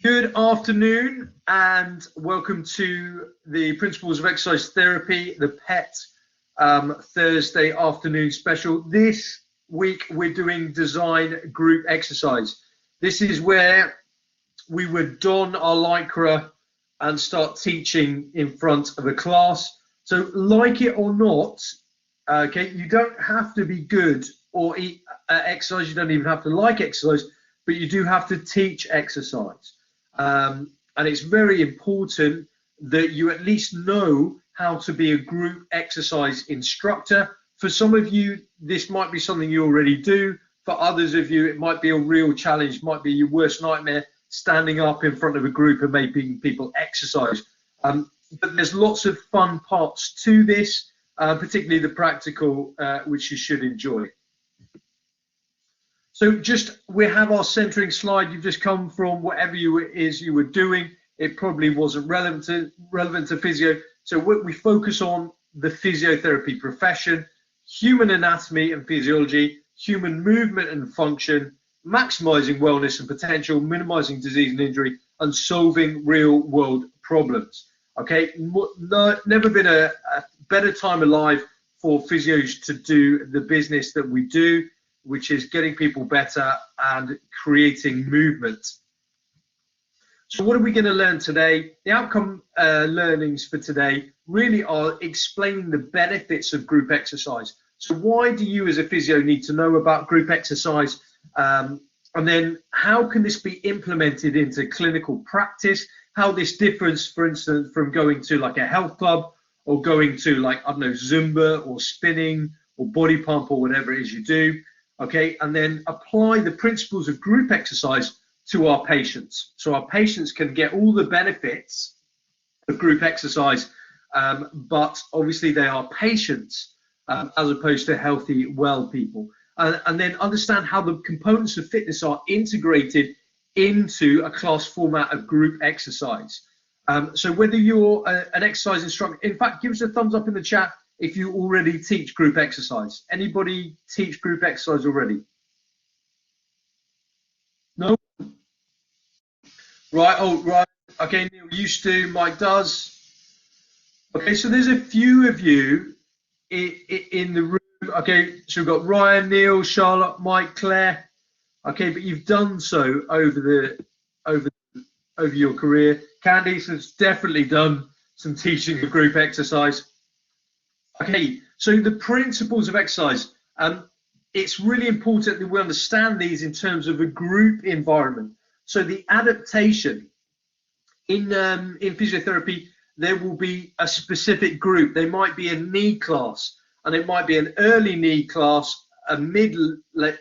Good afternoon and welcome to the Principles of Exercise Therapy, the PET Thursday afternoon special. This week we're doing design group exercise. This is where we would don our lycra and start teaching in front of a class. So like it or not, okay, you don't have to be good or eat exercise, you don't even have to like exercise, but you do have to teach exercise. And it's very important that you at least know how to be a group exercise instructor. For some of you, this might be something you already do. For others of you, it might be a real challenge, might be your worst nightmare, standing up in front of a group and making people exercise. But there's lots of fun parts to this, particularly the practical, which you should enjoy. So we have our centering slide. You've just come from whatever you were doing. It probably wasn't relevant to physio. So we focus on the physiotherapy profession, human anatomy and physiology, human movement and function, maximizing wellness and potential, minimizing disease and injury, and solving real world problems. Okay, never been a better time alive for physios to do the business that we do, which is getting people better and creating movement. So what are we going to learn today? The outcome learnings for today really are explaining the benefits of group exercise. So why do you as a physio need to know about group exercise? And then how can this be implemented into clinical practice? How this differs, for instance, from going to like a health club or going to like, I don't know, Zumba or spinning or body pump or whatever it is you do. Okay, and then apply the principles of group exercise to our patients. So our patients can get all the benefits of group exercise, but obviously they are patients as opposed to healthy, well people. And then understand how the components of fitness are integrated into a class format of group exercise. So whether you're an exercise instructor, in fact, give us a thumbs up in the chat if you already teach group exercise. Anybody teach group exercise already? No? Right, oh, right. Okay, Neil used to, Mike does. Okay, so there's a few of you in the room. Okay, so we've got Ryan, Neil, Charlotte, Mike, Claire. Okay, but you've done so over your career. Candice has definitely done some teaching of group exercise. Okay, so the principles of exercise, it's really important that we understand these in terms of a group environment. So the adaptation in physiotherapy, there will be a specific group. There might be a knee class, and it might be an early knee class, a mid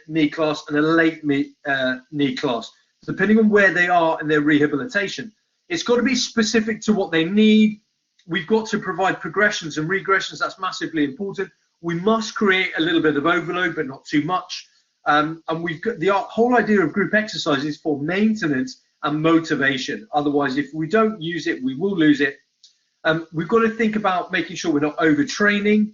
knee class, and a late knee class, depending on where they are in their rehabilitation. It's got to be specific to what they need. We've got to provide progressions and regressions. That's massively important. We must create a little bit of overload, but not too much. And we've got the whole idea of group exercise is for maintenance and motivation. Otherwise, if we don't use it, we will lose it. We've got to think about making sure we're not overtraining,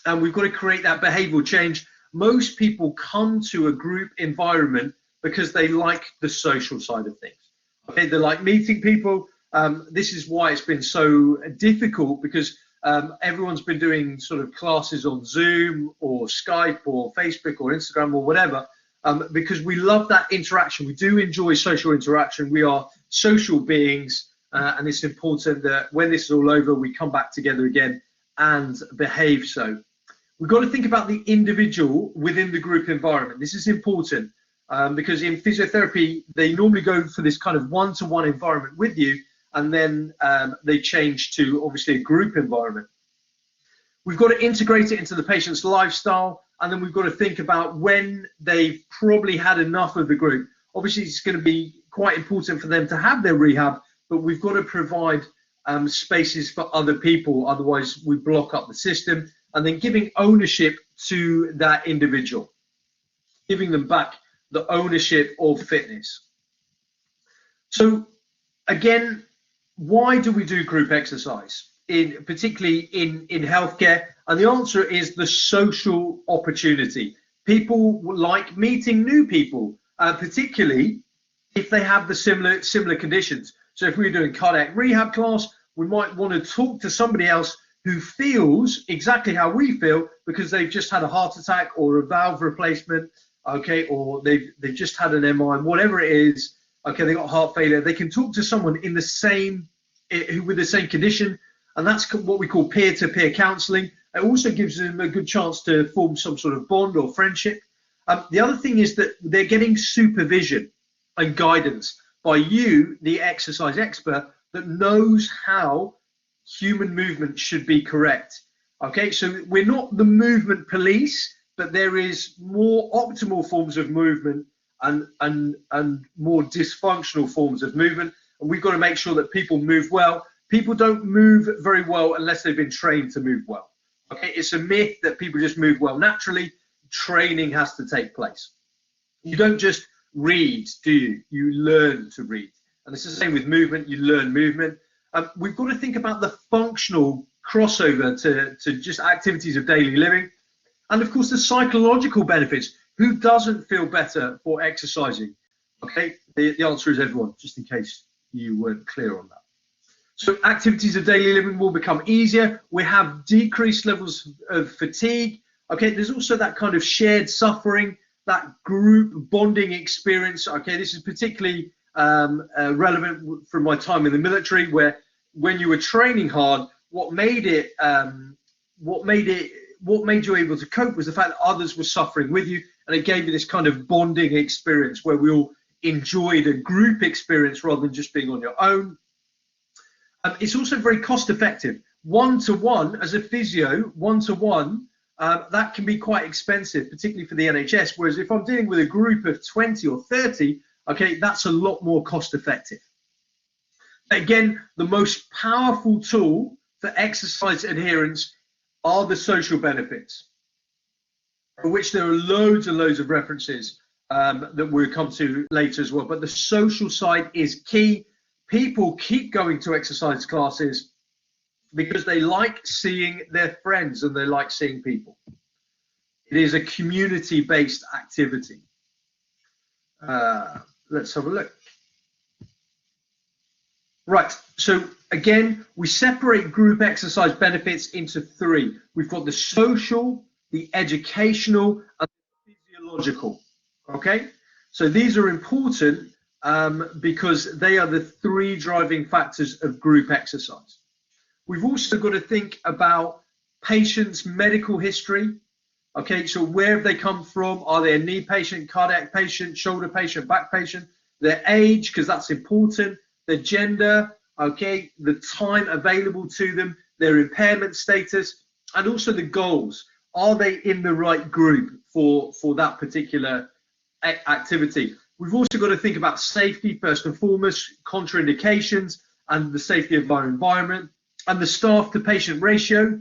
and we've got to create that behavioral change. Most people come to a group environment because they like the social side of things. Okay, they like meeting people. This is why it's been so difficult, because everyone's been doing sort of classes on Zoom or Skype or Facebook or Instagram or whatever, because we love that interaction. We do enjoy social interaction. We are social beings, and it's important that when this is all over, we come back together again and behave so. We've got to think about the individual within the group environment. This is important because in physiotherapy, they normally go for this kind of one-to-one environment with you, and then they change to obviously a group environment. We've got to integrate it into the patient's lifestyle, and then we've got to think about when they've probably had enough of the group. Obviously, it's going to be quite important for them to have their rehab, but we've got to provide spaces for other people, otherwise we block up the system. And then giving ownership to that individual, giving them back the ownership of fitness. So again, why do we do group exercise, particularly in healthcare? And the answer is the social opportunity. People like meeting new people, particularly if they have the similar conditions. So if we're doing cardiac rehab class, we might want to talk to somebody else who feels exactly how we feel because they've just had a heart attack or a valve replacement, okay, or they've just had an MI, whatever it is, okay, they got heart failure. They can talk to someone in the same with the same condition, and that's what we call peer-to-peer counselling. It also gives them a good chance to form some sort of bond or friendship. The other thing is that they're getting supervision and guidance by you, the exercise expert, that knows how human movement should be correct. Okay, so we're not the movement police, but there is more optimal forms of movement and more dysfunctional forms of movement, and we've got to make sure that people move well. People don't move very well unless they've been trained to move well. Okay, it's a myth that people just move well naturally. Training has to take place. You don't just read, do you? You learn to read. And it's the same with movement. You learn movement. We've got to think about the functional crossover to just activities of daily living. And of course, the psychological benefits. Who doesn't feel better for exercising? Okay, the answer is everyone, just in case you weren't clear on that. So activities of daily living will become easier. We have decreased levels of fatigue. Okay, there's also that kind of shared suffering, that group bonding experience. Okay, this is particularly relevant from my time in the military, where when you were training hard, what made you able to cope was the fact that others were suffering with you, and it gave you this kind of bonding experience where we all enjoyed a group experience rather than just being on your own. It's also very cost effective. One-to-one, as a physio, one-to-one, that can be quite expensive, particularly for the NHS, whereas if I'm dealing with a group of 20 or 30, okay, that's a lot more cost effective. Again, the most powerful tool for exercise adherence are the social benefits, for which there are loads and loads of references that we'll come to later as well. But the social side is key. People keep going to exercise classes because they like seeing their friends and they like seeing people. It is a community-based activity. Let's have a look. Right, so again, we separate group exercise benefits into three. We've got the social, the educational, and the physiological. Okay, so these are important because they are the three driving factors of group exercise. We've also got to think about patients' medical history. Okay, so where have they come from? Are they a knee patient, cardiac patient, shoulder patient, back patient? Their age, because that's important. Their gender, okay, the time available to them, their impairment status, and also the goals. Are they in the right group for that particular activity? We've also got to think about safety first and foremost, contraindications, and the safety of our environment, and the staff to patient ratio,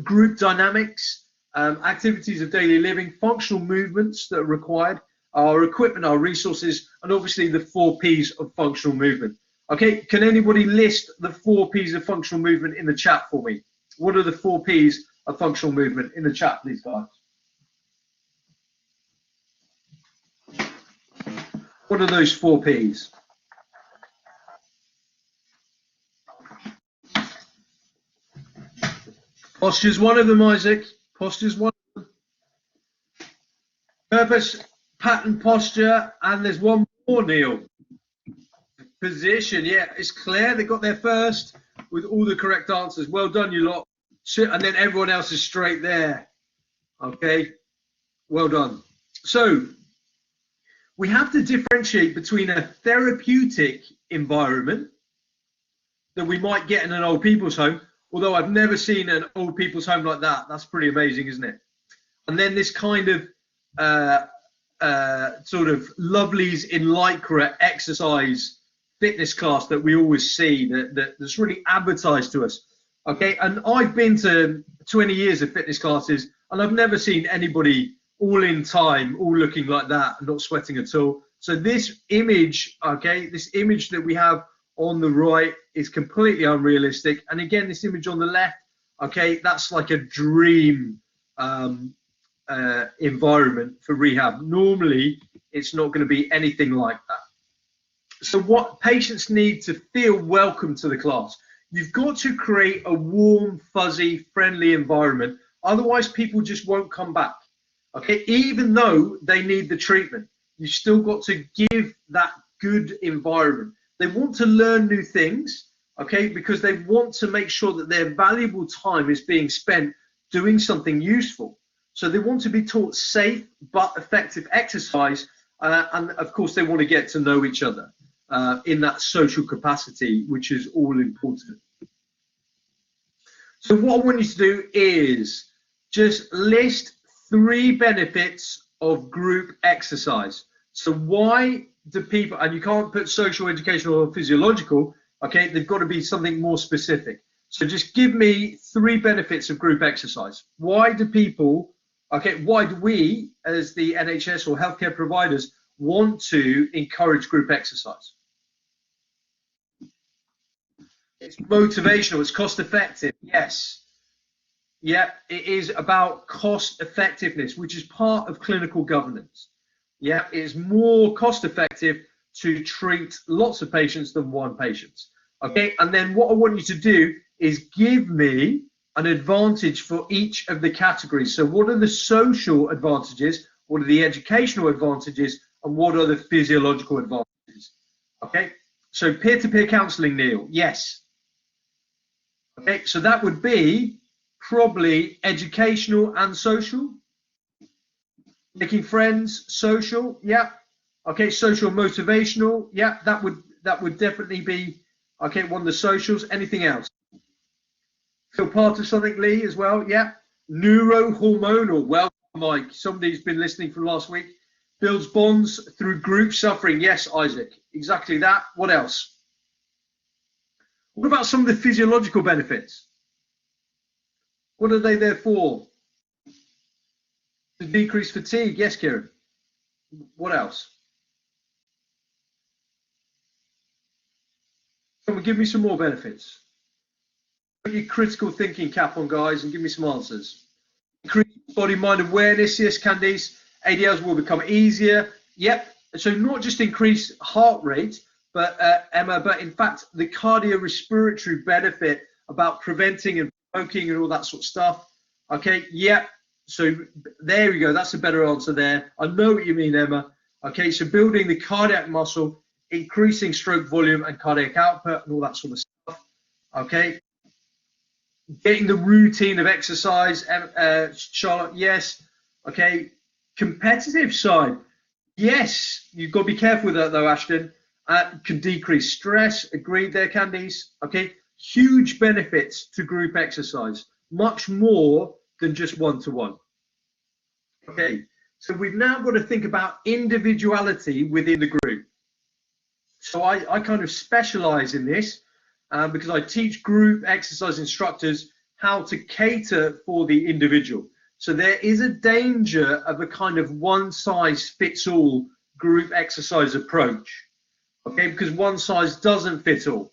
group dynamics, activities of daily living, functional movements that are required, our equipment, our resources, and obviously the 4 Ps of functional movement. Okay, can anybody list the 4 Ps of functional movement in the chat for me? What are the 4 Ps of functional movement in the chat, please, guys? What are those 4 Ps? Posture's one of them, Isaac. Posture's one of them. Purpose, pattern, posture, and there's one more, Neil. Position, yeah, it's clear. They got there first with all the correct answers. Well done, you lot. And then everyone else is straight there. Okay, well done. So we have to differentiate between a therapeutic environment that we might get in an old people's home, although I've never seen an old people's home like that. That's pretty amazing, isn't it? And then this kind of sort of lovelies in lycra exercise fitness class that we always see that's really advertised to us. Okay, and I've been to 20 years of fitness classes and I've never seen anybody all in time, all looking like that and not sweating at all. So this image, okay, this image that we have on the right is completely unrealistic. And again, this image on the left, okay, that's like a dream environment for rehab. Normally, it's not going to be anything like that. So what patients need to feel welcome to the class. You've got to create a warm, fuzzy, friendly environment. Otherwise, people just won't come back. Okay, even though they need the treatment, you've still got to give that good environment. They want to learn new things, okay, because they want to make sure that their valuable time is being spent doing something useful. So they want to be taught safe but effective exercise, and of course they want to get to know each other in that social capacity, which is all important. So what I want you to do is just list 3 benefits of group exercise. So why do people, and you can't put social, educational, or physiological, okay, they've got to be something more specific. So just give me 3 benefits of group exercise. Why do people, okay, why do we as the NHS or healthcare providers want to encourage group exercise? It's motivational, it's cost effective, yes. Yeah, it is about cost effectiveness, which is part of clinical governance. Yeah, it is more cost effective to treat lots of patients than one patient. Okay, and then what I want you to do is give me an advantage for each of the categories. So what are the social advantages, what are the educational advantages, and what are the physiological advantages? Okay, so peer-to-peer counselling, Neil, yes. Okay, so that would be probably educational and social. Making friends, social, yeah. Okay, social, motivational, yeah. That would definitely be okay. One of the socials. Anything else? Feel part of something, Lee, as well, yeah. Neurohormonal. Welcome, Mike. Somebody's been listening from last week. Builds bonds through group suffering. Yes, Isaac. Exactly that. What else? What about some of the physiological benefits? What are they there for? To decrease fatigue. Yes, Kieran. What else? Someone give me some more benefits. Put your critical thinking cap on, guys, and give me some answers. Increase body-mind awareness. Yes, Candice. ADLs will become easier. Yep. So not just increase heart rate, but Emma, but in fact the cardiorespiratory benefit about preventing and provoking and all that sort of stuff. Okay. Yep. So there we go. That's a better answer there. I know what you mean, Emma. Okay. So building the cardiac muscle, increasing stroke volume and cardiac output and all that sort of stuff. Okay. Getting the routine of exercise, Charlotte, yes. Okay. Competitive side, yes. You've got to be careful with that though, Ashton. Can decrease stress. Agreed there, Candice. Okay. Huge benefits to group exercise, much more than just one-to-one. Okay. So we've now got to think about individuality within the group. So I kind of specialize in this because I teach group exercise instructors how to cater for the individual. So there is a danger of a kind of one-size-fits-all group exercise approach, okay? Because one size doesn't fit all,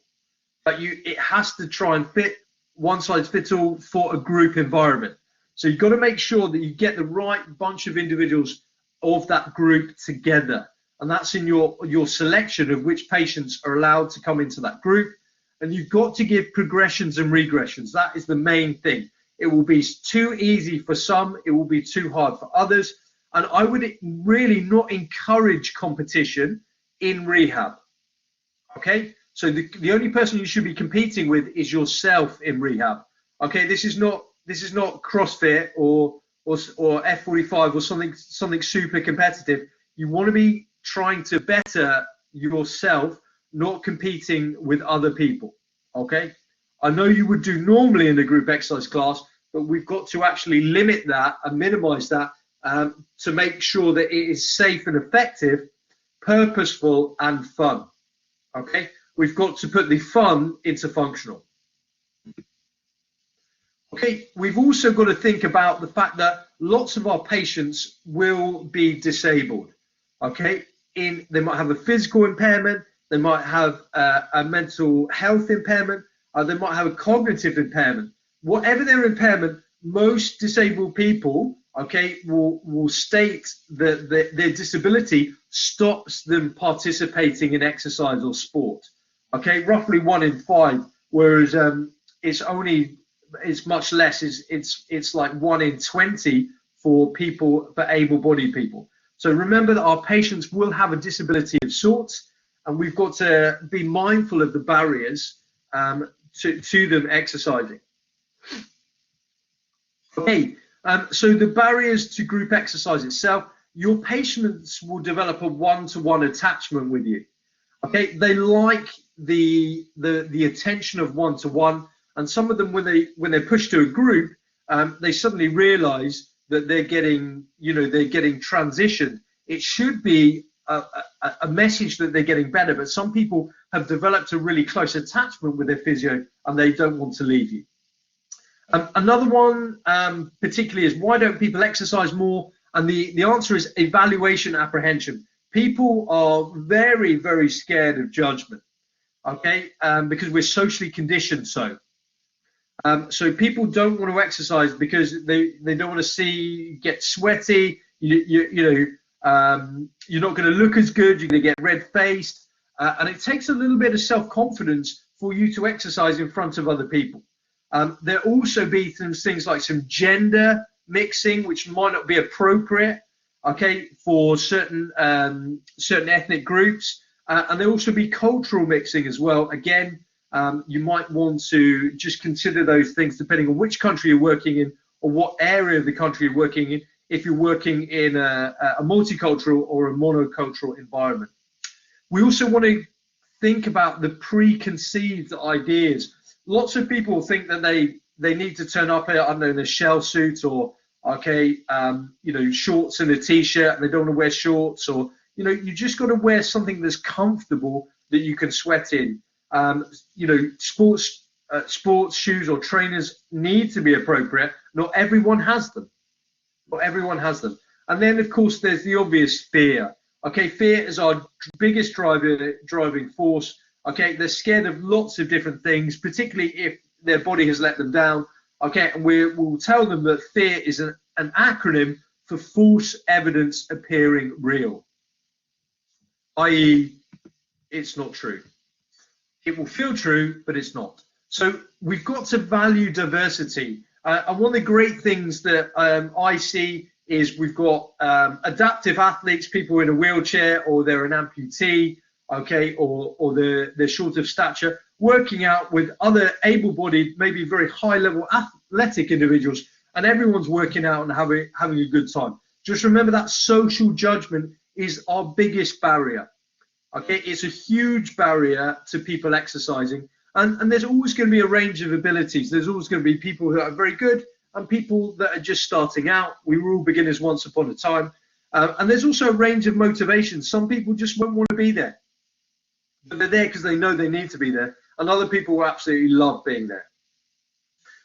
but it has to try and fit one size fits all for a group environment. So you've got to make sure that you get the right bunch of individuals of that group together, and that's in your selection of which patients are allowed to come into that group. And you've got to give progressions and regressions. That is the main thing. It will be too easy for some, it will be too hard for others. And I would really not encourage competition in rehab. Okay, so the only person you should be competing with is yourself in rehab. Okay, this is not CrossFit or F45 or something super competitive. You want to be trying to better yourself, not competing with other people. Okay, I know you would do normally in a group exercise class, but we've got to actually limit that and minimize that to make sure that it is safe and effective, purposeful and fun. Okay, we've got to put the fun into functional. Okay, we've also got to think about the fact that lots of our patients will be disabled. Okay, they might have a physical impairment, they might have a mental health impairment, they might have a cognitive impairment. Whatever their impairment, most disabled people okay, will state that their disability stops them participating in exercise or sport. Okay, roughly 1 in 5, whereas it's much less. It's like 1 in 20 for able-bodied people. So remember that our patients will have a disability of sorts, and we've got to be mindful of the barriers to them exercising. Okay, so the barriers to group exercise itself, your patients will develop a one-to-one attachment with you. Okay, they like the attention of one-to-one, and some of them, when they're pushed to a group, they suddenly realize that they're getting transitioned. It should be a message that they're getting better, but some people have developed a really close attachment with their physio and they don't want to leave you. Another one particularly is, why don't people exercise more? And the answer is evaluation apprehension. People are very, very scared of judgment, okay, because we're socially conditioned so. So people don't want to exercise because they don't want to see you get sweaty, you're not going to look as good, you're going to get red-faced, and it takes a little bit of self-confidence for you to exercise in front of other people. There also be things like some gender mixing, which might not be appropriate, okay, for certain ethnic groups, and there also be cultural mixing as well. Again, you might want to just consider those things depending on which country you're working in or what area of the country you're working in, if you're working in a multicultural or a monocultural environment. We also want to think about the preconceived ideas. Lots of people think that they need to turn up, I don't know, in a shell suit or, okay, shorts and a t-shirt, and they don't want to wear shorts, or, you just got to wear something that's comfortable that you can sweat in. Sports shoes or trainers need to be appropriate. Not everyone has them. Not everyone has them. And then, of course, there's the obvious fear. Okay, fear is our biggest driving force. Okay, they're scared of lots of different things, particularly if their body has let them down. Okay, and we'll tell them that fear is an acronym for false evidence appearing real, i.e., it's not true. It will feel true, but it's not. So we've got to value diversity. And one of the great things that I see is we've got adaptive athletes, people in a wheelchair, or they're an amputee, okay, or they're short of stature, working out with other able-bodied, maybe very high-level athletic individuals, and everyone's working out and having a good time. Just remember that social judgment is our biggest barrier. Okay, it's a huge barrier to people exercising, and there's always going to be a range of abilities. There's always going to be people who are very good and people that are just starting out. We were all beginners once upon a time, and there's also a range of motivations. Some people just won't want to be there, but they're there because they know they need to be there, and other people will absolutely love being there.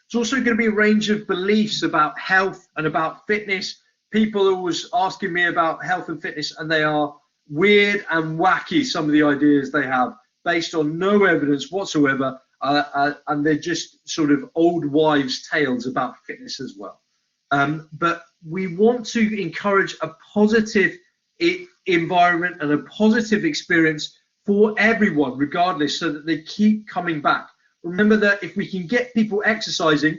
It's also going to be a range of beliefs about health and about fitness. People are always asking me about health and fitness, and they are weird and wacky, some of the ideas they have, based on no evidence whatsoever, and they're just sort of old wives' tales about fitness as well. But we want to encourage a positive environment and a positive experience for everyone, regardless, so that they keep coming back. Remember that if we can get people exercising,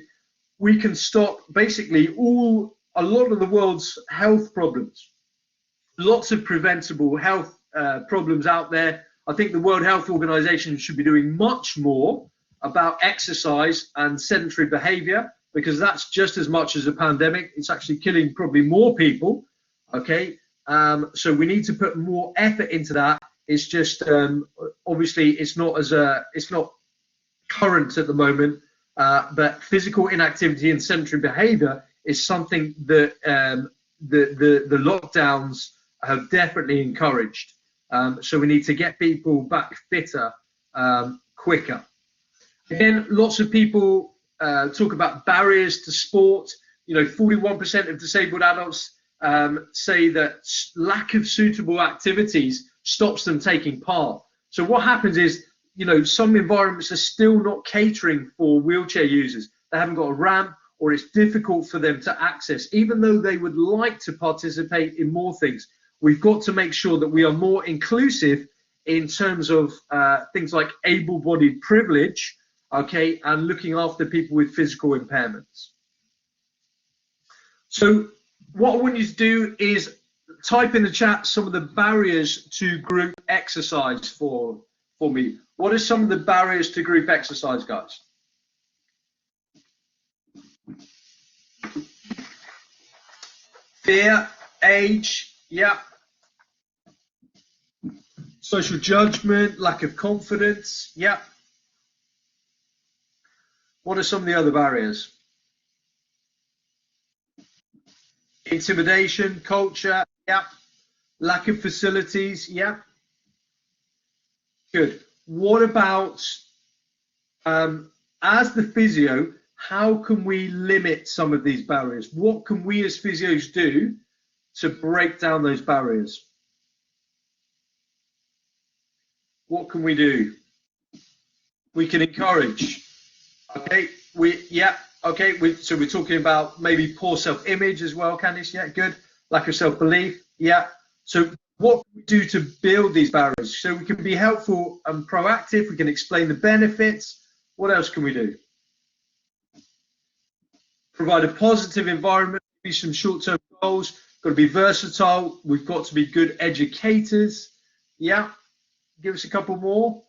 we can stop basically a lot of the world's health problems. Lots of preventable health problems out there. I think the World Health Organization should be doing much more about exercise and sedentary behavior, because that's just as much as a pandemic. It's actually killing probably more people. Okay, so we need to put more effort into that. It's just obviously it's not current at the moment, but physical inactivity and sedentary behavior is something that the lockdowns have definitely encouraged. So we need to get people back fitter quicker. Again, lots of people talk about barriers to sport. 41% of disabled adults say that lack of suitable activities stops them taking part. So what happens is, some environments are still not catering for wheelchair users. They haven't got a ramp, or it's difficult for them to access, even though they would like to participate in more things. We've got to make sure that we are more inclusive in terms of things like able-bodied privilege, okay, and looking after people with physical impairments. So what I want you to do is type in the chat some of the barriers to group exercise for me. What are some of the barriers to group exercise, guys? Fear, age, yeah. Social judgment, lack of confidence, yeah. What are some of the other barriers? Intimidation, culture, yeah. Lack of facilities, yeah. Good. What about, as the physio, how can we limit some of these barriers? What can we as physios do to break down those barriers? What can we do? We can encourage. Okay, so we're talking about maybe poor self-image as well, Candice. Yeah, good. Lack of self-belief. Yeah. So what can we do to build these barriers? So we can be helpful and proactive. We can explain the benefits. What else can we do? Provide a positive environment. Maybe some short-term goals. Got to be versatile. We've got to be good educators. Yeah. Give us a couple more.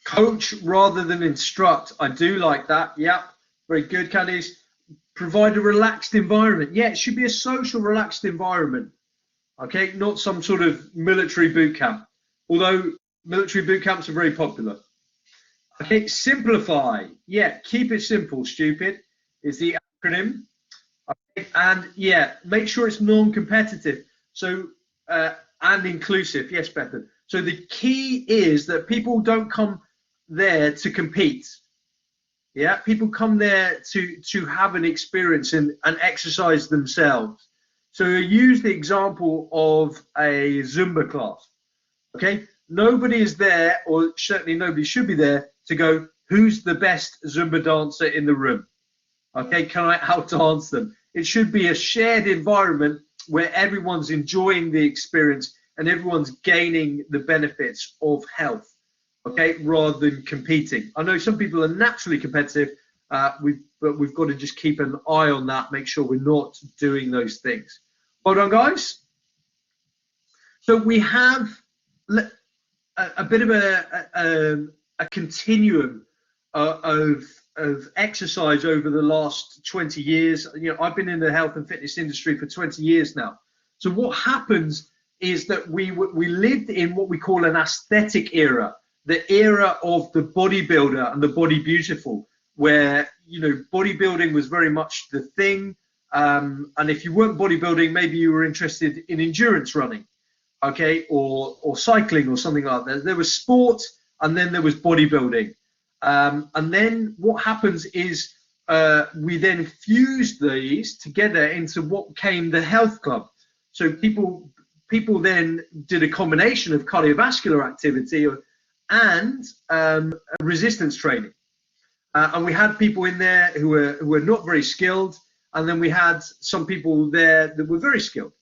Coach rather than instruct. I do like that. Yeah, very good, Candice. Provide a relaxed environment. Yeah, it should be a social, relaxed environment. Okay, not some sort of military boot camp. Although military boot camps are very popular. Okay, simplify. Yeah, keep it simple. Stupid is the acronym. Okay, and yeah, make sure it's non-competitive. So and inclusive. Yes, Bethan. So the key is that people don't come there to compete. Yeah, people come there to have an experience and exercise themselves. So use the example of a Zumba class. Okay, nobody is there, or certainly nobody should be there to go, who's the best Zumba dancer in the room? Okay, can I out-dance them? It should be a shared environment where everyone's enjoying the experience and everyone's gaining the benefits of health. Okay, rather than competing. I know some people are naturally competitive, but we've got to just keep an eye on that, make sure we're not doing those things. Well done, guys. So we have a bit of a continuum of exercise over the last 20 years. You know, I've been in the health and fitness industry for 20 years now. So what happens is that we lived in what we call an aesthetic era. The era of the bodybuilder and the body beautiful, where, you know, bodybuilding was very much the thing. And if you weren't bodybuilding, maybe you were interested in endurance running, okay, or cycling or something like that. There was sport, and then there was bodybuilding. And then what happens is we then fused these together into what became the health club. So people then did a combination of cardiovascular activity and resistance training, and we had people in there who were not very skilled, and then we had some people there that were very skilled,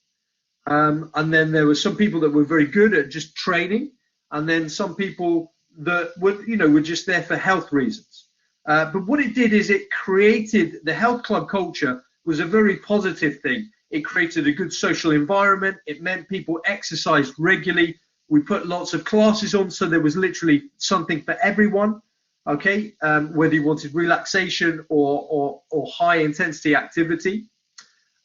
and then there were some people that were very good at just training, and then some people that were just there for health reasons. But what it did is it created, the health club culture was a very positive thing. It created a good social environment. It meant people exercised regularly. We put lots of classes on, so there was literally something for everyone, okay, whether you wanted relaxation or high intensity activity.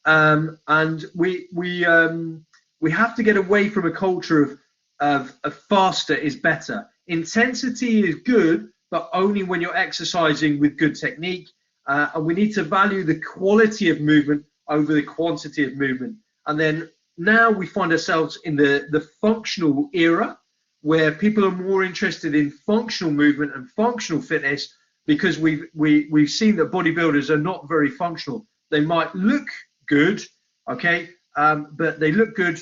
And we have to get away from a culture of faster is better. Intensity is good, but only when you're exercising with good technique. And we need to value the quality of movement over the quantity of movement. And then now we find ourselves in the functional era, where people are more interested in functional movement and functional fitness, because we've seen that bodybuilders are not very functional. They might look good, okay, but they look good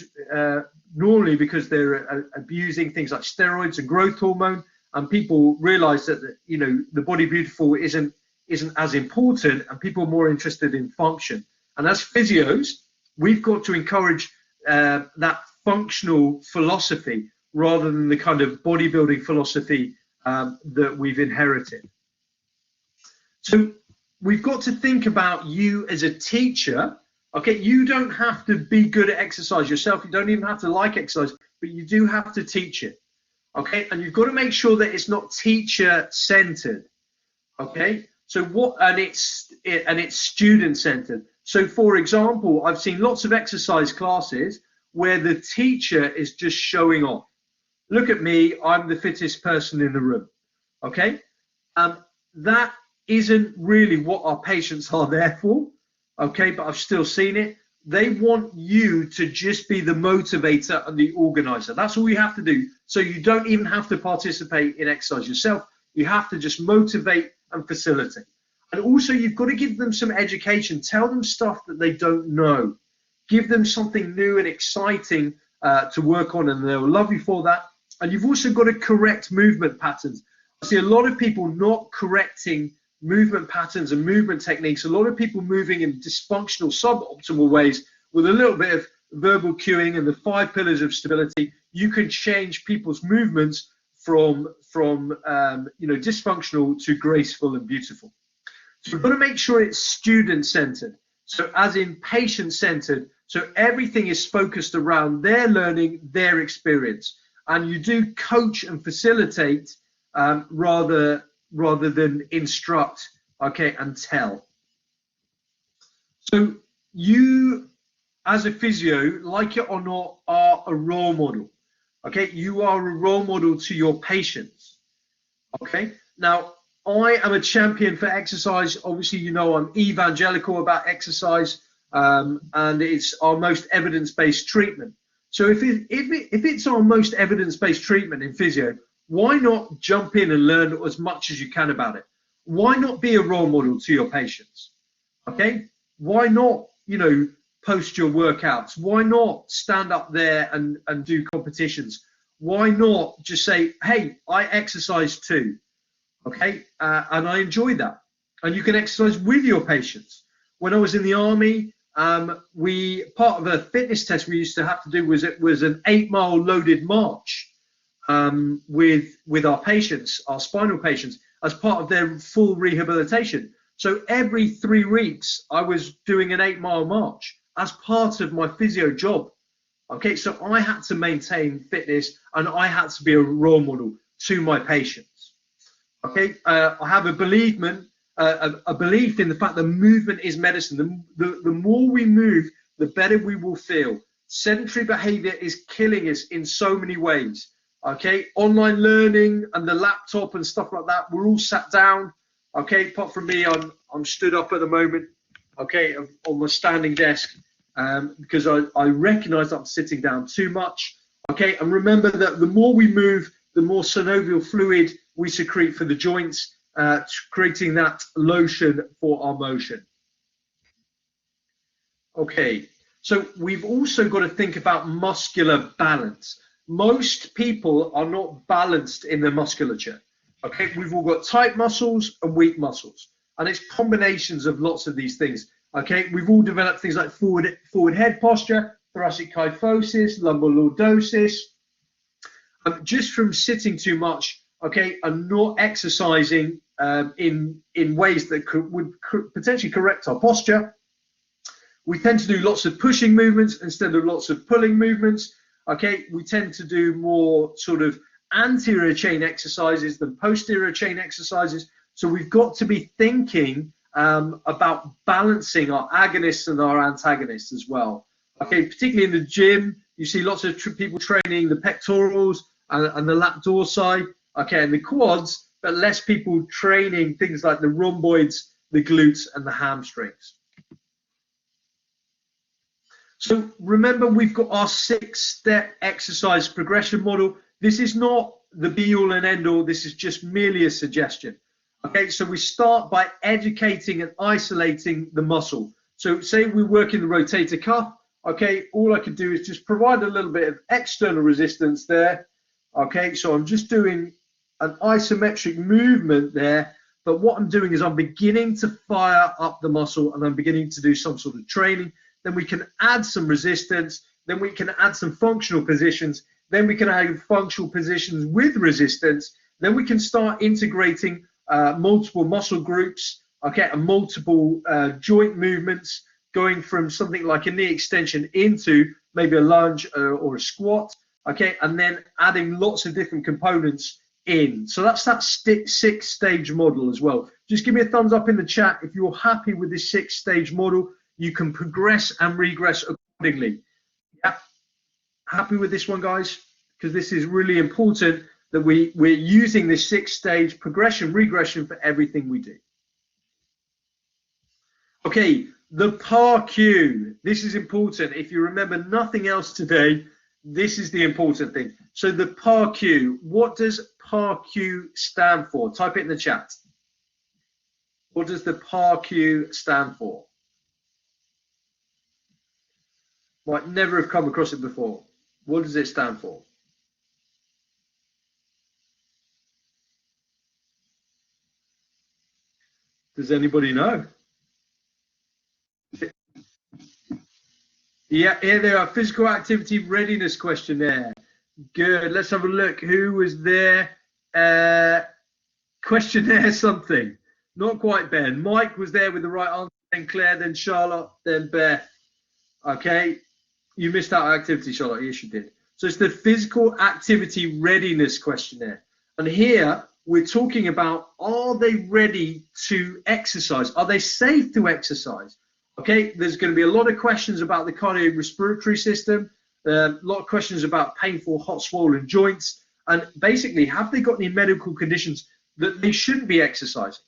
normally because they're abusing things like steroids and growth hormone, and people realize that the Body Beautiful isn't isn't as important, and people are more interested in function. And as physios, we've got to encourage that functional philosophy rather than the kind of bodybuilding philosophy that we've inherited. So we've got to think about you as a teacher. Okay, you don't have to be good at exercise yourself. You don't even have to like exercise, but you do have to teach it. Okay, and you've got to make sure that it's not teacher-centered. Okay, so it's student-centered. So, for example, I've seen lots of exercise classes where the teacher is just showing off. Look at me, I'm the fittest person in the room. Okay, that isn't really what our patients are there for. Okay, but I've still seen it. They want you to just be the motivator and the organizer. That's all you have to do. So you don't even have to participate in exercise yourself. You have to just motivate and facilitate. And also, you've got to give them some education. Tell them stuff that they don't know. Give them something new and exciting to work on, and they'll love you for that. And you've also got to correct movement patterns. I see a lot of people not correcting movement patterns and movement techniques. A lot of people moving in dysfunctional, suboptimal ways with a little bit of verbal cueing and the 5 pillars of stability. You can change people's movements from dysfunctional to graceful and beautiful. So we've got to make sure it's student-centered, so as in patient-centered, so everything is focused around their learning, their experience, and you do coach and facilitate rather than instruct, okay, and tell. So you, as a physio, like it or not, are a role model. Okay, you are a role model to your patients. Okay, now I am a champion for exercise. Obviously, you know I'm evangelical about exercise, and it's our most evidence-based treatment. So if it's our most evidence-based treatment in physio, why not jump in and learn as much as you can about it? Why not be a role model to your patients? Okay, why not, post your workouts? Why not stand up there and do competitions? Why not just say, hey, I exercise too, okay, and I enjoy that. And you can exercise with your patients. When I was in the army, part of a fitness test we used to have to do was an 8-mile loaded march with our patients, our spinal patients, as part of their full rehabilitation. So every 3 weeks, I was doing an 8-mile march as part of my physio job. Okay, so I had to maintain fitness and I had to be a role model to my patients. Okay, I have a belief in the fact that movement is medicine. The more we move, the better we will feel. Sedentary behavior is killing us in so many ways. Okay, online learning and the laptop and stuff like that, we're all sat down. Okay, apart from me, I'm stood up at the moment, okay, on my standing desk, because I recognize I'm sitting down too much. Okay, and remember that the more we move, the more synovial fluid we secrete for the joints, creating that lotion for our motion. Okay, so we've also got to think about muscular balance. Most people are not balanced in their musculature. Okay, we've all got tight muscles and weak muscles, and it's combinations of lots of these things. Okay, we've all developed things like forward head posture, thoracic kyphosis, lumbar lordosis, just from sitting too much. Okay, and not exercising in ways that would potentially correct our posture. We tend to do lots of pushing movements instead of lots of pulling movements. Okay, we tend to do more sort of anterior chain exercises than posterior chain exercises. So we've got to be thinking about balancing our agonists and our antagonists as well. Okay, particularly in the gym, you see lots of people training the pectorals and the lat dorsi, okay, and the quads, but less people training things like the rhomboids, the glutes, and the hamstrings. So remember, we've got our 6-step exercise progression model. This is not the be-all and end-all. This is just merely a suggestion. Okay, so we start by educating and isolating the muscle. So say we work in the rotator cuff. Okay, all I could do is just provide a little bit of external resistance there. Okay, so I'm just doing an isometric movement there but what I'm doing is I'm beginning to fire up the muscle, and I'm beginning to do some sort of training. Then we can add some resistance, then we can add some functional positions, then we can add functional positions with resistance, then we can start integrating multiple muscle groups, okay, and multiple joint movements, going from something like a knee extension into maybe a lunge or a squat, okay, and then adding lots of different components in. So that's that 6-stage model as well. Just give me a thumbs up in the chat if you're happy with this 6-stage model. You can progress and regress accordingly. Yeah, happy with this one, guys? Because this is really important that we're using this 6-stage progression, regression for everything we do. Okay, the PAR-Q. This is important. If you remember nothing else today, this is the important thing. So the PAR-Q, what does PAR-Q stand for? Type it in the chat. What does the PAR-Q stand for? Might never have come across it before. What does it stand for? Does anybody know? Yeah, here they are. Physical activity readiness questionnaire. Good. Let's have a look. Who was there? Questionnaire something. Not quite Ben. Mike was there with the right answer. Then Claire. Then Charlotte. Then Beth. Okay. You missed out activity, Charlotte. Yes, you did. So it's the physical activity readiness questionnaire. And here we're talking about, are they ready to exercise? Are they safe to exercise? Okay, there's going to be a lot of questions about the cardiorespiratory system, a lot of questions about painful, hot, swollen joints, and basically, have they got any medical conditions that they shouldn't be exercising?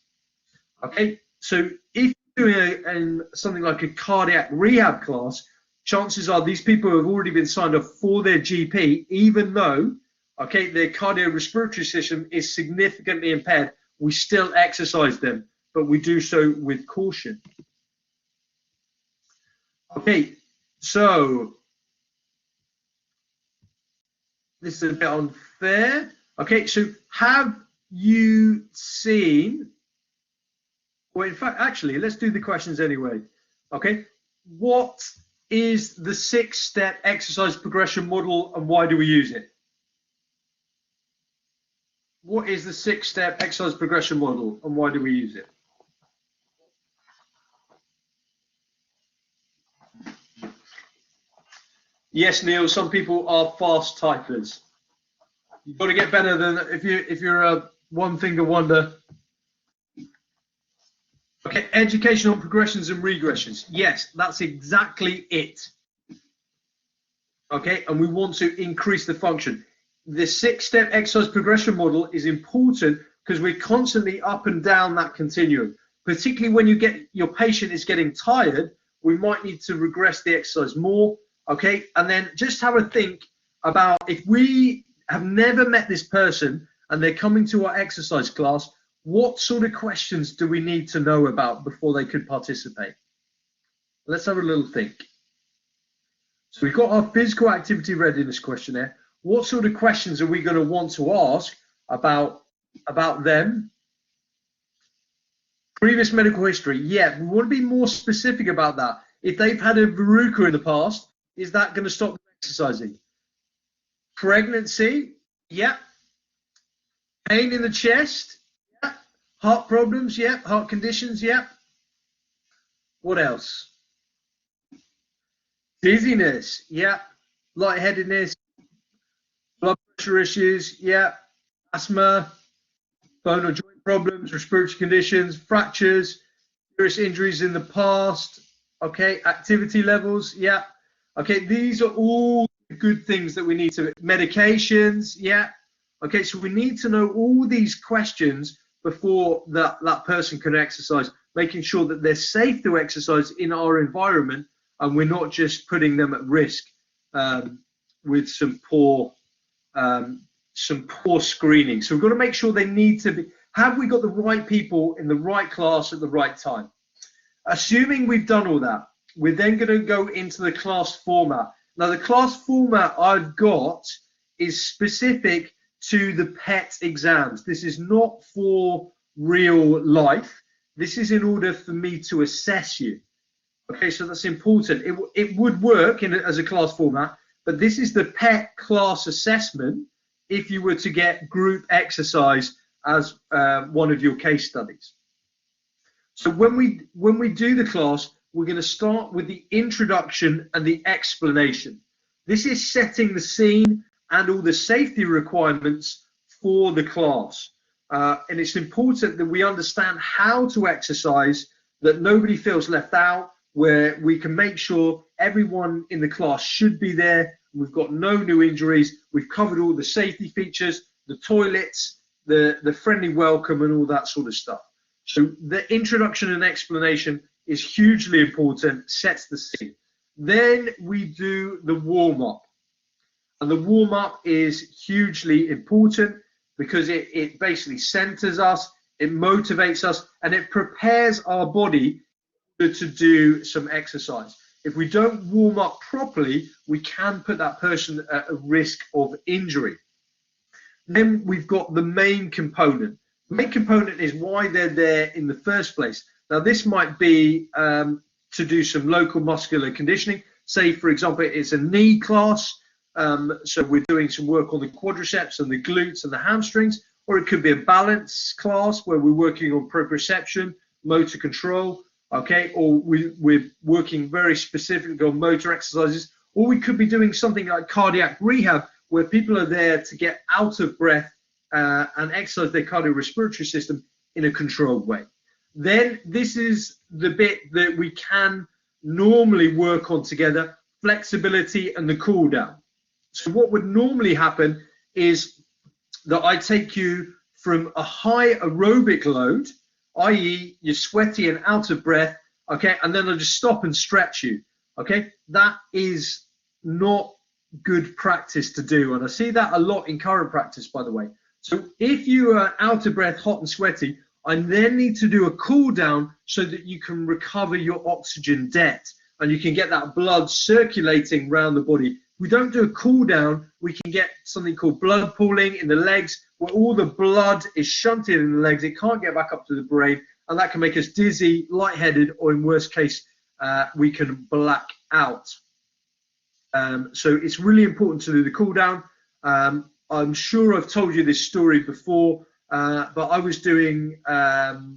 Okay, so if you're doing something like a cardiac rehab class, chances are these people have already been signed off for their GP, even though, okay, their cardiorespiratory system is significantly impaired. We still exercise them, but we do so with caution. Okay, so this is a bit unfair. Okay, so have you seen, well, in fact, actually, let's do the questions anyway. Okay, what is the 6-step exercise progression model and why do we use it? What is the 6-step exercise progression model and why do we use it? Yes, Neil, some people are fast typers. You've got to get better than if you're a one-finger wonder. Okay, educational progressions and regressions. Yes, that's exactly it. Okay, and we want to increase the function. The 6-step exercise progression model is important because we're constantly up and down that continuum. Particularly when you get your patient is getting tired, we might need to regress the exercise more. Okay, and then just have a think about, if we have never met this person and they're coming to our exercise class, what sort of questions do we need to know about before they could participate? Let's have a little think. So we've got our physical activity readiness questionnaire. What sort of questions are we going to want to ask about them? Previous medical history. Yeah, we want to be more specific about that. If they've had a verruca in the past, is that going to stop them exercising? Pregnancy, yeah. Pain in the chest, yeah. Heart problems, yeah. Heart conditions, yeah. What else? Dizziness, yeah. Lightheadedness, blood pressure issues, yeah. Asthma, bone or joint problems, respiratory conditions, fractures, serious injuries in the past, okay. Activity levels, yeah. Okay, these are all good things that we need to, medications, yeah. Okay, so we need to know all these questions before that person can exercise, making sure that they're safe to exercise in our environment and we're not just putting them at risk with some poor screening. So we've got to make sure they need to be, have we got the right people in the right class at the right time? Assuming we've done all that, we're then going to go into the class format. Now, the class format I've got is specific to the PET exams. This is not for real life. This is in order for me to assess you. Okay, so that's important. It would work as a class format, but this is the pet class assessment if you were to get group exercise as one of your case studies. So when we do the class, we're going to start with the introduction and the explanation. This is setting the scene and all the safety requirements for the class. And it's important that we understand how to exercise, that nobody feels left out, where we can make sure everyone in the class should be there. We've got no new injuries. We've covered all the safety features, the toilets, the friendly welcome and all that sort of stuff. So the introduction and explanation is hugely important, sets the scene. Then we do the warm-up. And the warm-up is hugely important because it basically centers us, it motivates us, and it prepares our body to do some exercise. If we don't warm up properly, we can put that person at a risk of injury. Then we've got the main component. The main component is why they're there in the first place. Now, this might be to do some local muscular conditioning. Say, for example, it's a knee class. So we're doing some work on the quadriceps and the glutes and the hamstrings, or it could be a balance class where we're working on proprioception, motor control, okay, or we're working very specifically on motor exercises, or we could be doing something like cardiac rehab where people are there to get out of breath and exercise their cardiorespiratory system in a controlled way. Then this is the bit that we can normally work on together, flexibility and the cool down. So what would normally happen is that I take you from a high aerobic load, i.e. you're sweaty and out of breath, okay, and then I'll just stop and stretch you, okay? That is not good practice to do, and I see that a lot in current practice, by the way. So if you are out of breath, hot and sweaty, I then need to do a cool down so that you can recover your oxygen debt and you can get that blood circulating around the body. If we don't do a cool down, we can get something called blood pooling in the legs, where all the blood is shunted in the legs. It can't get back up to the brain, and that can make us dizzy, lightheaded, or in worst case, we can black out. So it's really important to do the cool down. I'm sure I've told you this story before, but I was doing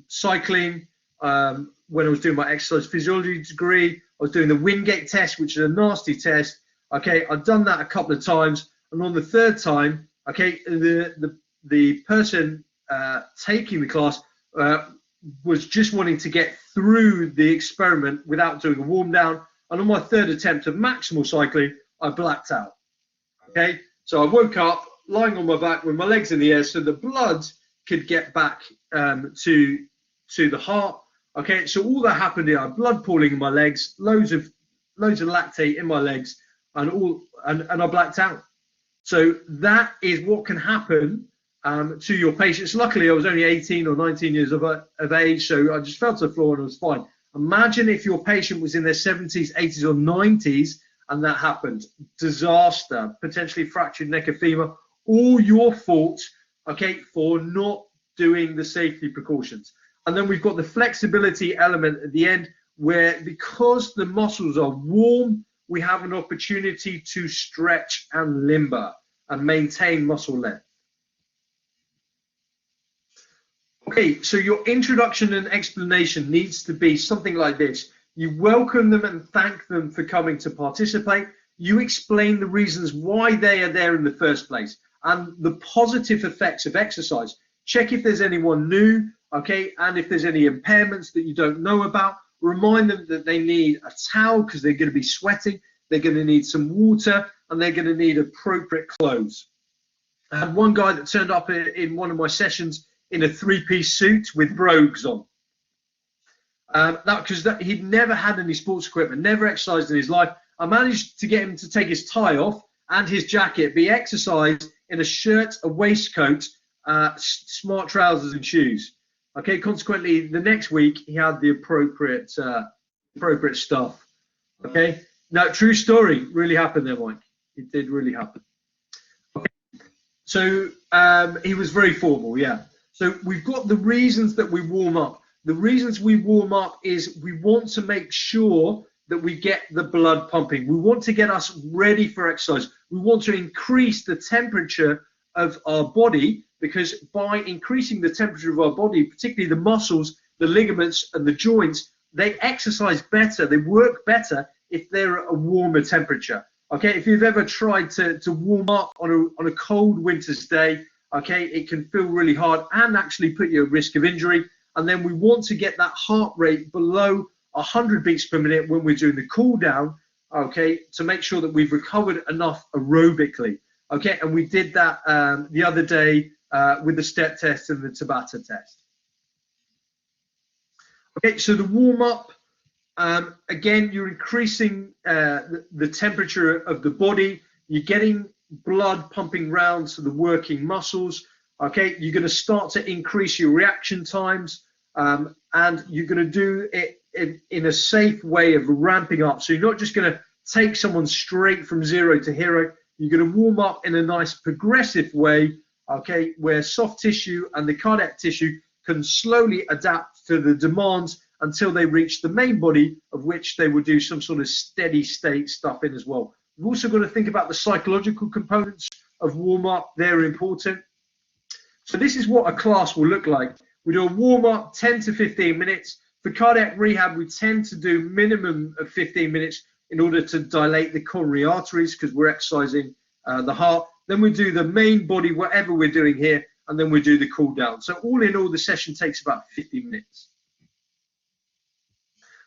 cycling when I was doing my exercise physiology degree. I was doing the Wingate test, which is a nasty test. Okay, I've done that a couple of times, and on the third time, okay, the person taking the class was just wanting to get through the experiment without doing a warm down, and on my third attempt of maximal cycling, I blacked out. Okay, so I woke up lying on my back with my legs in the air, so the blood could get back to the heart. Okay, so all that happened here, I had blood pooling in my legs, loads of lactate in my legs, and I blacked out. So that is what can happen to your patients. Luckily, I was only 18 or 19 years of age, so I just fell to the floor and it was fine. Imagine if your patient was in their 70s, 80s, or 90s and that happened. Disaster, potentially fractured neck or femur, all your fault, okay, for not doing the safety precautions. And then we've got the flexibility element at the end, where because the muscles are warm, we have an opportunity to stretch and limber and maintain muscle length. Okay, so your introduction and explanation needs to be something like this. You welcome them and thank them for coming to participate. You explain the reasons why they are there in the first place and the positive effects of exercise. Check if there's anyone new, okay, and if there's any impairments that you don't know about. Remind them that they need a towel because they're going to be sweating. They're going to need some water, and they're going to need appropriate clothes. I had one guy that turned up in one of my sessions in a three-piece suit with brogues on. Because he'd never had any sports equipment, never exercised in his life. I managed to get him to take his tie off and his jacket, be exercised in a shirt, a waistcoat, smart trousers and shoes. Okay, consequently, the next week he had the appropriate stuff. Okay, now true story, really happened there, Mike. It did really happen. Okay. So he was very formal, yeah. So we've got the reasons that we warm up. The reasons we warm up is we want to make sure that we get the blood pumping. We want to get us ready for exercise. We want to increase the temperature of our body, because by increasing the temperature of our body, particularly the muscles, the ligaments and the joints, they exercise better, they work better if they're at a warmer temperature. Okay, if you've ever tried to warm up on a cold winter's day, okay, it can feel really hard and actually put you at risk of injury. And then we want to get that heart rate below 100 beats per minute when we're doing the cool down, okay, to make sure that we've recovered enough aerobically. Okay, and we did that the other day with the step test and the Tabata test. Okay, so the warm up, again, you're increasing the temperature of the body. You're getting blood pumping round to the working muscles. Okay, you're going to start to increase your reaction times, and you're going to do it in a safe way of ramping up. So you're not just going to take someone straight from 0 to hero. You're going to warm up in a nice progressive way, okay, where soft tissue and the cardiac tissue can slowly adapt to the demands until they reach the main body, of which they will do some sort of steady state stuff in as well. We've also got to think about the psychological components of warm up. They're important. So this is what a class will look like. We do a warm up 10 to 15 minutes. For cardiac rehab, we tend to do minimum of 15 minutes in order to dilate the coronary arteries, because we're exercising the heart. Then we do the main body, whatever we're doing here, and then we do the cool down. So all in all, the session takes about 50 minutes.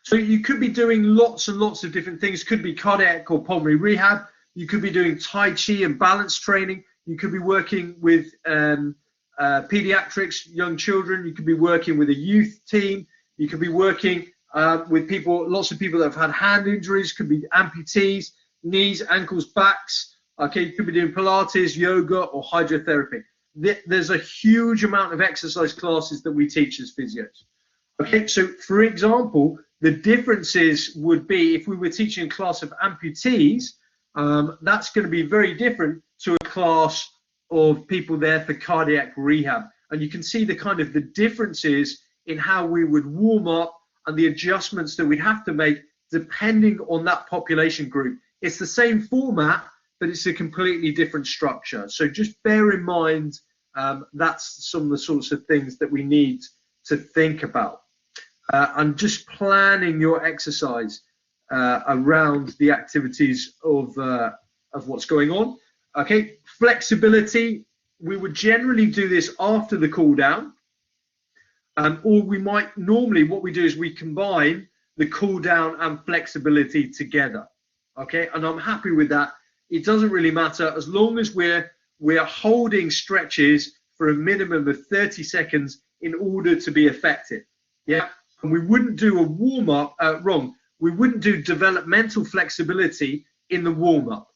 So you could be doing lots and lots of different things. Could be cardiac or pulmonary rehab. You could be doing Tai Chi and balance training. You could be working with pediatrics, young children. You could be working with a youth team. You could be working with people, lots of people that have had hand injuries. Could be amputees, knees, ankles, backs. Okay, you could be doing Pilates, yoga, or hydrotherapy. There's a huge amount of exercise classes that we teach as physios. Okay, so for example, the differences would be if we were teaching a class of amputees, that's going to be very different to a class of people there for cardiac rehab. And you can see the kind of the differences in how we would warm up and the adjustments that we'd have to make depending on that population group. It's the same format, but it's a completely different structure. So just bear in mind that's some of the sorts of things that we need to think about. And just planning your exercise around the activities of what's going on. Okay, flexibility, we would generally do this after the cool down, or we might normally, what we do is we combine the cool down and flexibility together. Okay, and I'm happy with that. It doesn't really matter as long as we're holding stretches for a minimum of 30 seconds in order to be effective. Yeah, and we wouldn't do a warm up we wouldn't do developmental flexibility in the warm up.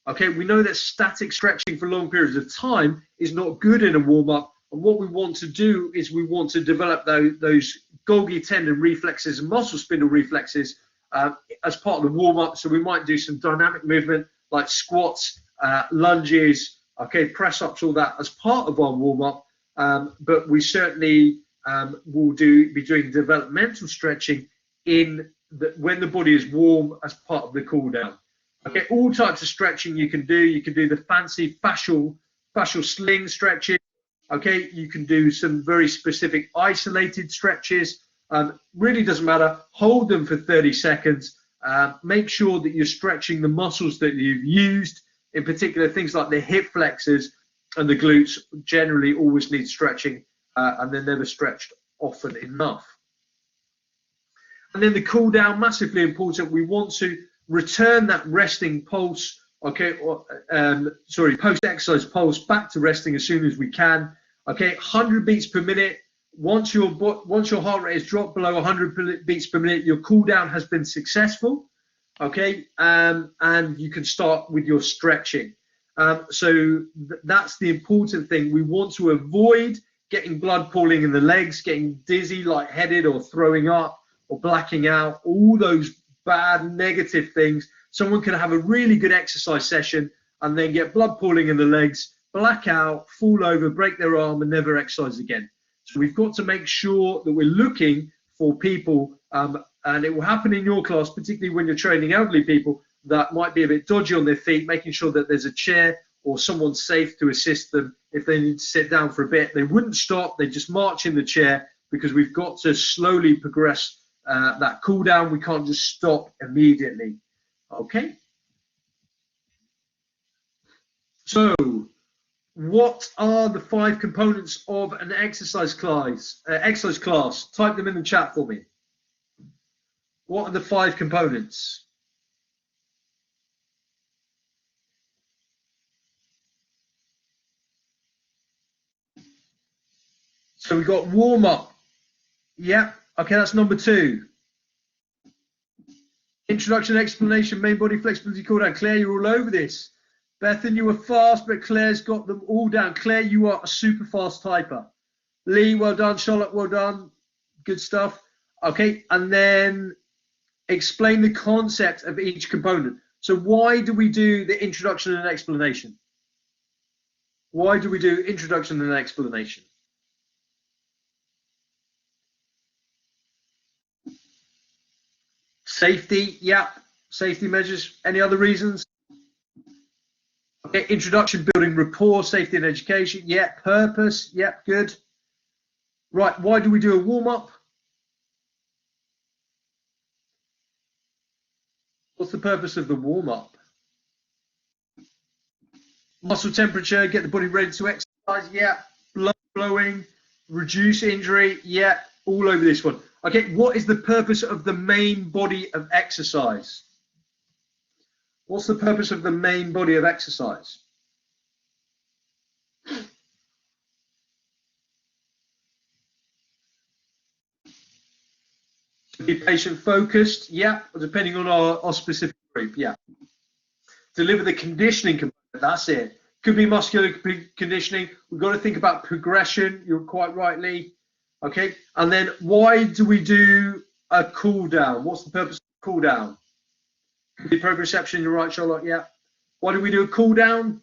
Okay, we know that static stretching for long periods of time is not good in a warm up, and what we want to do is we want to develop those Golgi tendon reflexes and muscle spindle reflexes as part of the warm up. So we might do some dynamic movement like squats, lunges, okay, press ups, all that as part of our warm up, but we certainly will be doing developmental stretching when the body is warm as part of the cool down. Okay, all types of stretching you can do. You can do the fancy fascial sling stretches. Okay, you can do some very specific isolated stretches. Really doesn't matter. Hold them for 30 seconds. Make sure that you're stretching the muscles that you've used. In particular, things like the hip flexors and the glutes generally always need stretching, and they're never stretched often enough. And then the cool down, massively important. We want to return that resting pulse, okay, post-exercise pulse back to resting as soon as we can. Okay, 100 beats per minute. Once your heart rate has dropped below 100 beats per minute, your cool down has been successful. Okay, and you can start with your stretching. So that's the important thing. We want to avoid getting blood pooling in the legs, getting dizzy, lightheaded, or throwing up, or blacking out, all those bad negative things. Someone can have a really good exercise session and then get blood pooling in the legs, black out, fall over, break their arm, and never exercise again. So we've got to make sure that we're looking for people, and it will happen in your class, particularly when you're training elderly people that might be a bit dodgy on their feet, making sure that there's a chair or someone safe to assist them if they need to sit down for a bit. They wouldn't stop, they just march in the chair, because we've got to slowly progress that cool down. We can't just stop immediately. Okay. So what are the 5 components of an exercise class? Type them in the chat for me. What are the 5 components? So we've got warm up. Yep. Okay, that's number 2. Introduction, explanation, main body, flexibility, cool down. Claire, you're all over this. Bethan, you were fast, but Claire's got them all down. Claire, you are a super fast typer. Lee, well done. Charlotte, well done. Good stuff. Okay, and then explain the concept of each component. So why do we do the introduction and explanation? Why do we do introduction and explanation? Safety, yeah. Safety measures. Any other reasons? Okay, introduction, building rapport, safety and education. Yeah, purpose. Yeah, good. Right, why do we do a warm-up? What's the purpose of the warm-up? Muscle temperature, get the body ready to exercise. Yeah, blood flowing, reduce injury. Yeah, all over this one. Okay, what is the purpose of the main body of exercise? What's the purpose of the main body of exercise? To be patient focused, yeah, depending on our specific group, yeah. Deliver the conditioning component, that's it. Could be muscular conditioning. We've got to think about progression, you're quite rightly. Okay, and then why do we do a cool down? What's the purpose of cool down? Could be proprioception, you're right, Charlotte, yeah. Why do we do a cool down?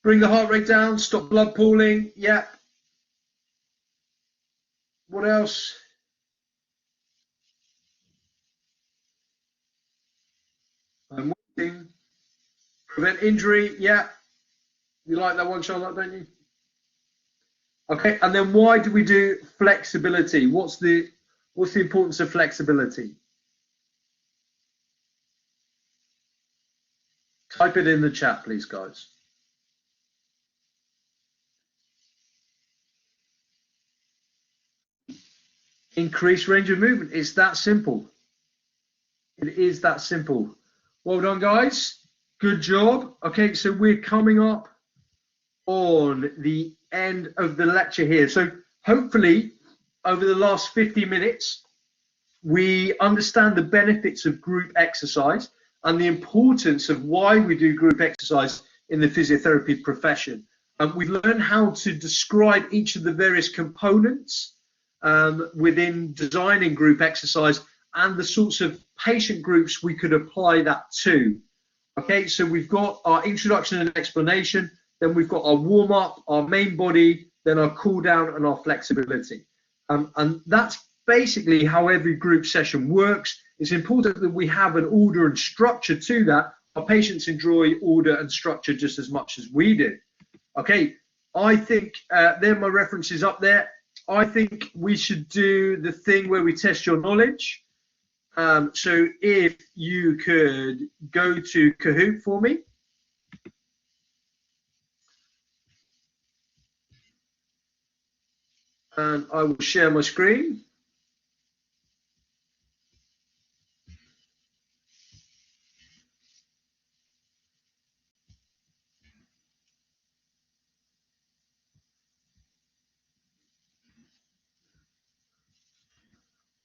Bring the heart rate down, stop blood pooling, yeah. What else? I'm waiting. Prevent injury, yeah. You like that one, Charlotte, don't you? Okay, and then why do we do flexibility? What's the importance of flexibility? Type it in the chat, please, guys. Increase range of movement. It's that simple. It is that simple. Well done, guys. Good job. Okay, so we're coming up on the end of the lecture here. So hopefully, over the last 50 minutes, we understand the benefits of group exercise and the importance of why we do group exercise in the physiotherapy profession. We've learned how to describe each of the various components within designing group exercise and the sorts of patient groups we could apply that to. Okay, so we've got our introduction and explanation, then we've got our warm-up, our main body, then our cool-down and our flexibility. And that's basically how every group session works. It's important that we have an order and structure to that. Our patients enjoy order and structure just as much as we do. Okay, I think there are my references up there. I think we should do the thing where we test your knowledge. So if you could go to Kahoot for me. And I will share my screen.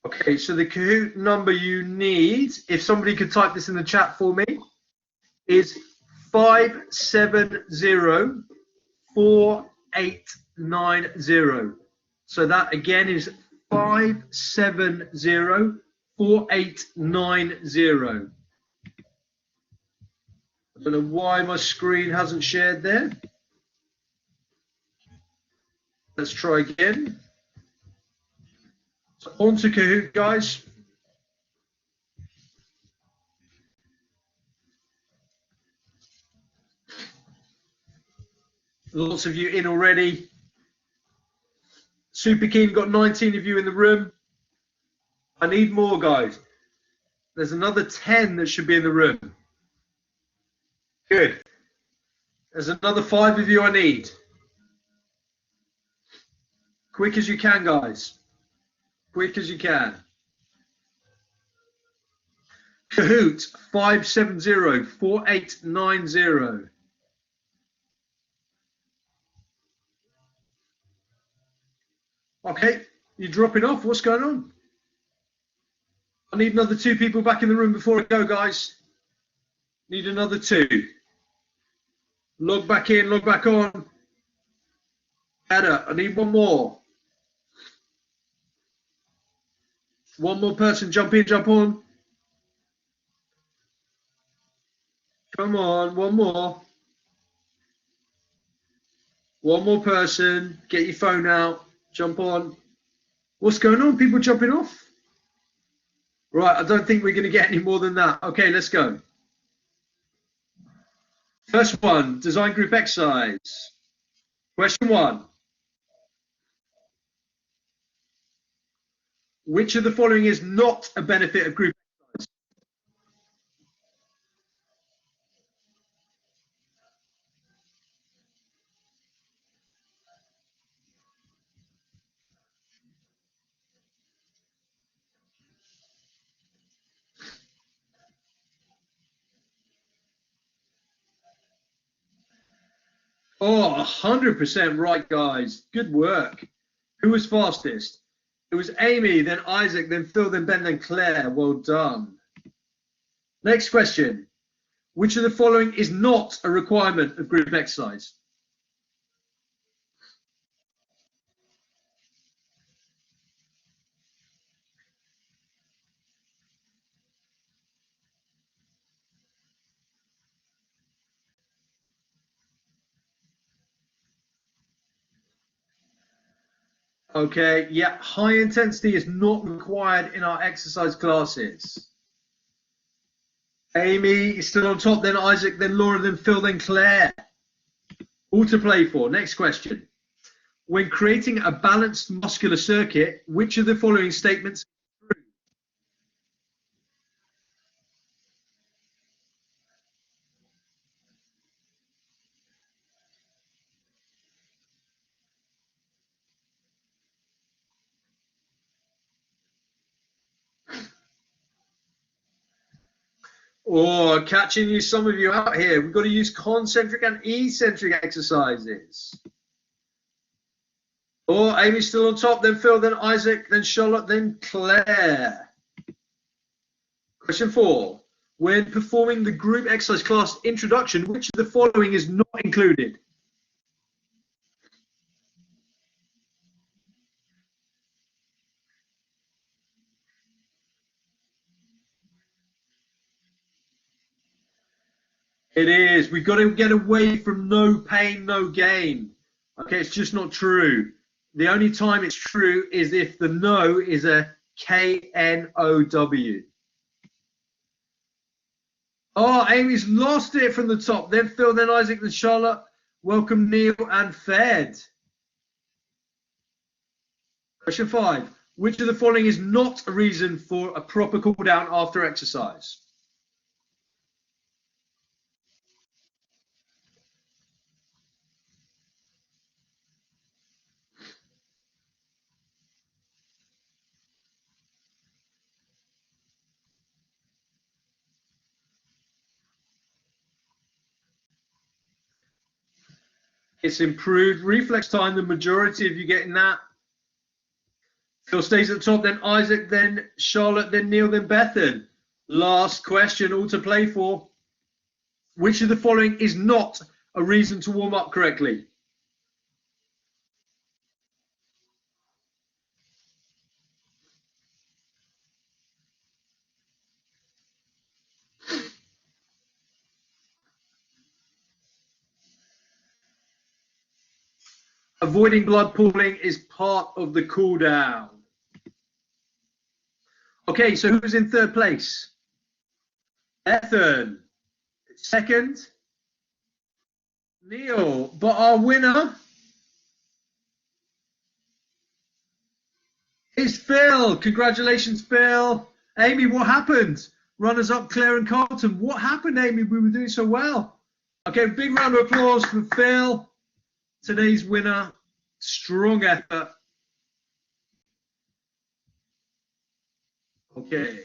Okay, so the Kahoot number you need, if somebody could type this in the chat for me, is 5704890. So that again is 5704890. I don't know why my screen hasn't shared there. Let's try again. So on to Kahoot, guys. Lots of you in already. Super keen, got 19 of you in the room. I need more, guys. There's another 10 that should be in the room. Good. There's another 5 of you I need. Quick as you can, guys. Quick as you can. Kahoot 570-4890. Okay, you're dropping off. What's going on? I need another 2 people back in the room before I go, guys. Need another 2. Log back in, log back on. Better. I need 1 more. 1 more person. Jump in, jump on. Come on, 1 more. 1 more person. Get your phone out. Jump on. What's going on? People jumping off? Right, I don't think we're going to get any more than that. Okay, let's go. First one, design group exercise. Question 1. Which of the following is not a benefit of group exercise? Oh, 100% right, guys. Good work. Who was fastest? It was Amy, then Isaac, then Phil, then Ben, then Claire. Well done. Next question. Which of the following is not a requirement of group exercise? Okay, yeah, high intensity is not required in our exercise classes. Amy is still on top, then Isaac, then Laura, then Phil, then Claire. All to play for. Next question. When creating a balanced muscular circuit, which of the following statements are true? Oh, catching you, some of you out here. We've got to use concentric and eccentric exercises. Oh, Amy's still on top, then Phil, then Isaac, then Charlotte, then Claire. Question 4. When performing the group exercise class introduction, which of the following is not included? It is. We've got to get away from no pain, no gain. Okay, it's just not true. The only time it's true is if the no is a K-N-O-W. Oh, Amy's lost it from the top. Then Phil, then Isaac, then Charlotte. Welcome Neil and Fed. Question 5. Which of the following is not a reason for a proper cool down after exercise? It's improved reflex time. The majority of you getting that. Phil stays at the top, then Isaac, then Charlotte, then Neil, then Bethan. Last question, all to play for. Which of the following is not a reason to warm up correctly? Avoiding blood pooling is part of the cool down. Okay, so who's in third place? Ethan. Second, Neil. But our winner is Phil. Congratulations, Phil. Amy, what happened? Runners up, Claire and Carlton. What happened, Amy? We were doing so well. Okay, big round of applause for Phil. Today's winner. Strong effort. Okay.